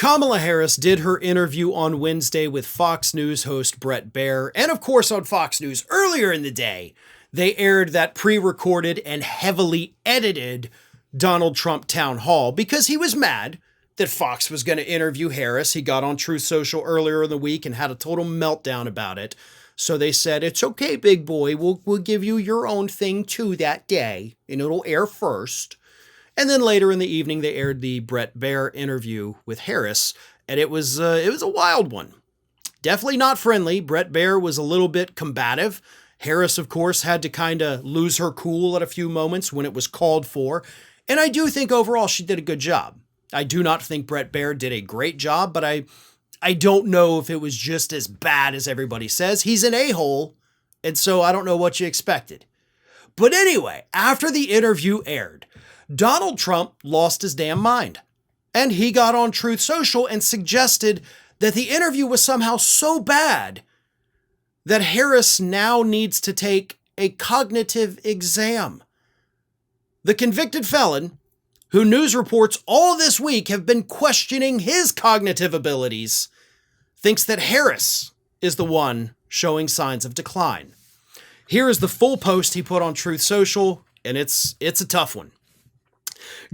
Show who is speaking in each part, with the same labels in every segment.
Speaker 1: Kamala Harris did her interview on Wednesday with Fox News host Bret Baier, and of course on Fox News earlier in the day, they aired that pre-recorded and heavily edited Donald Trump town hall because he was mad that Fox was going to interview Harris. He got on Truth Social earlier in the week and had a total meltdown about it. So they said, it's okay, big boy, we'll give you your own thing too that day, and it'll air first. And then later in the evening, they aired the Bret Baier interview with Harris, and it was a wild one. Definitely not friendly. Bret Baier was a little bit combative. Harris, of course, had to kind of lose her cool at a few moments when it was called for. And I do think overall she did a good job. I do not think Bret Baier did a great job, but I don't know if it was just as bad as everybody says. He's an a-hole, and so I don't know what you expected. But anyway, after the interview aired, Donald Trump lost his damn mind. And he got on Truth Social and suggested that the interview was somehow so bad that Harris now needs to take a cognitive exam. The convicted felon, who news reports all this week have been questioning his cognitive abilities, thinks that Harris is the one showing signs of decline. Here is the full post he put on Truth Social, and it's a tough one.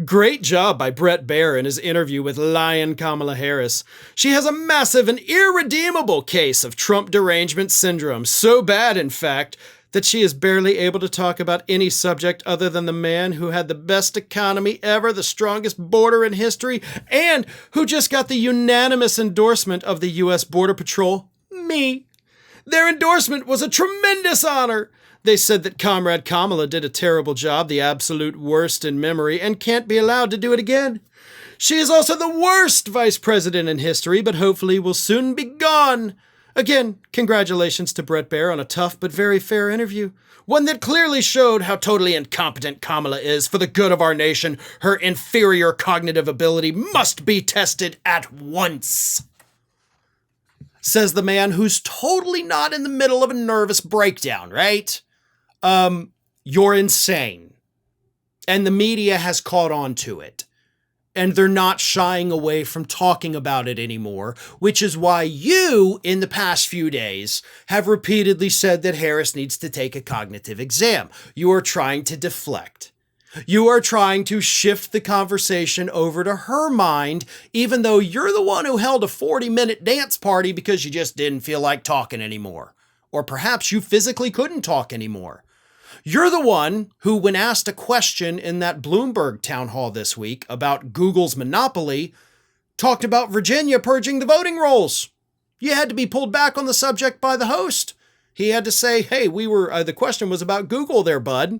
Speaker 1: Great job by Bret Baier in his interview with Lion Kamala Harris. She has a massive and irredeemable case of Trump derangement syndrome, so bad, in fact, that she is barely able to talk about any subject other than the man who had the best economy ever, the strongest border in history, and who just got the unanimous endorsement of the U.S. Border Patrol, me. Their endorsement was a tremendous honor. They said that Comrade Kamala did a terrible job, the absolute worst in memory, and can't be allowed to do it again. She is also the worst vice president in history, but hopefully will soon be gone. Again, congratulations to Bret Baier on a tough but very fair interview. One that clearly showed how totally incompetent Kamala is for the good of our nation. Her inferior cognitive ability must be tested at once. Says the man who's totally not in the middle of a nervous breakdown, right? You're insane. And the media has caught on to it. And they're not shying away from talking about it anymore, which is why you, in the past few days, have repeatedly said that Harris needs to take a cognitive exam. You are trying to deflect. You are trying to shift the conversation over to her mind, even though you're the one who held a 40-minute dance party because you just didn't feel like talking anymore. Or perhaps you physically couldn't talk anymore. You're the one who, when asked a question in that Bloomberg town hall this week about Google's monopoly, talked about Virginia purging the voting rolls. You had to be pulled back on the subject by the host. He had to say, hey, the question was about Google there, bud.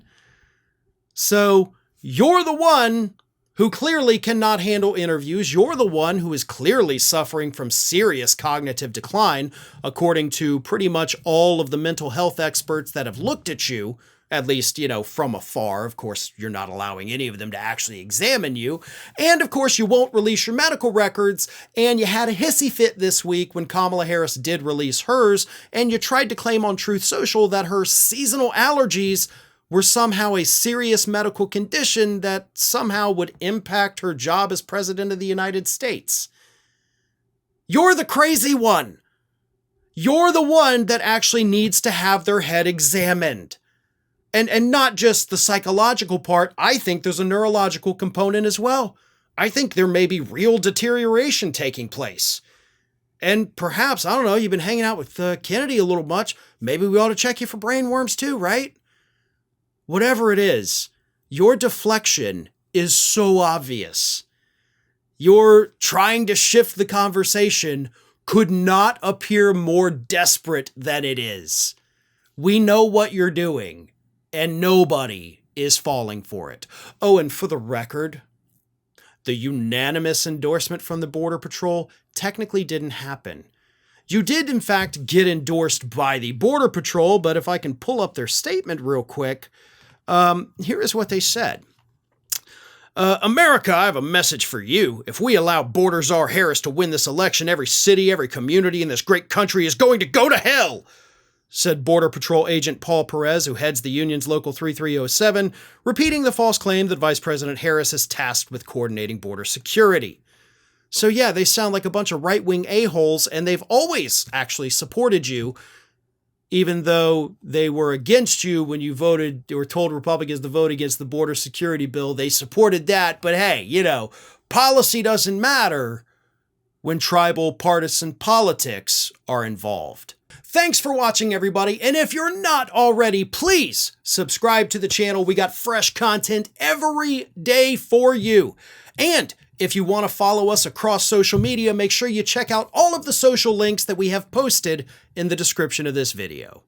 Speaker 1: So you're the one who clearly cannot handle interviews. You're the one who is clearly suffering from serious cognitive decline, according to pretty much all of the mental health experts that have looked at you, at least, from afar. Of course, you're not allowing any of them to actually examine you. And of course, you won't release your medical records. And you had a hissy fit this week when Kamala Harris did release hers. And you tried to claim on Truth Social that her seasonal allergies were somehow a serious medical condition that somehow would impact her job as president of the United States. You're the crazy one. You're the one that actually needs to have their head examined. And not just the psychological part. I think there's a neurological component as well. I think there may be real deterioration taking place. And perhaps, I don't know, you've been hanging out with Kennedy a little much. Maybe we ought to check you for brain worms too, right? Whatever it is, your deflection is so obvious. Your trying to shift the conversation could not appear more desperate than it is. We know what you're doing, and nobody is falling for it. Oh, and for the record, the unanimous endorsement from the Border Patrol technically didn't happen. You did, in fact, get endorsed by the Border Patrol, but if I can pull up their statement real quick, here is what they said. America, I have a message for you. If we allow Border Czar Harris to win this election, every city, every community in this great country is going to go to hell, said Border Patrol agent Paul Perez, who heads the union's Local 3307, repeating the false claim that Vice President Harris is tasked with coordinating border security. So yeah, they sound like a bunch of right-wing a-holes, and they've always actually supported you, even though they were against you when you voted or told Republicans to vote against the border security bill. They supported that, but hey, you know, policy doesn't matter when tribal partisan politics are involved. Thanks for watching, everybody, and if you're not already, please subscribe to the channel. We got fresh content every day for you. And if you want to follow us across social media, make sure you check out all of the social links that we have posted in the description of this video.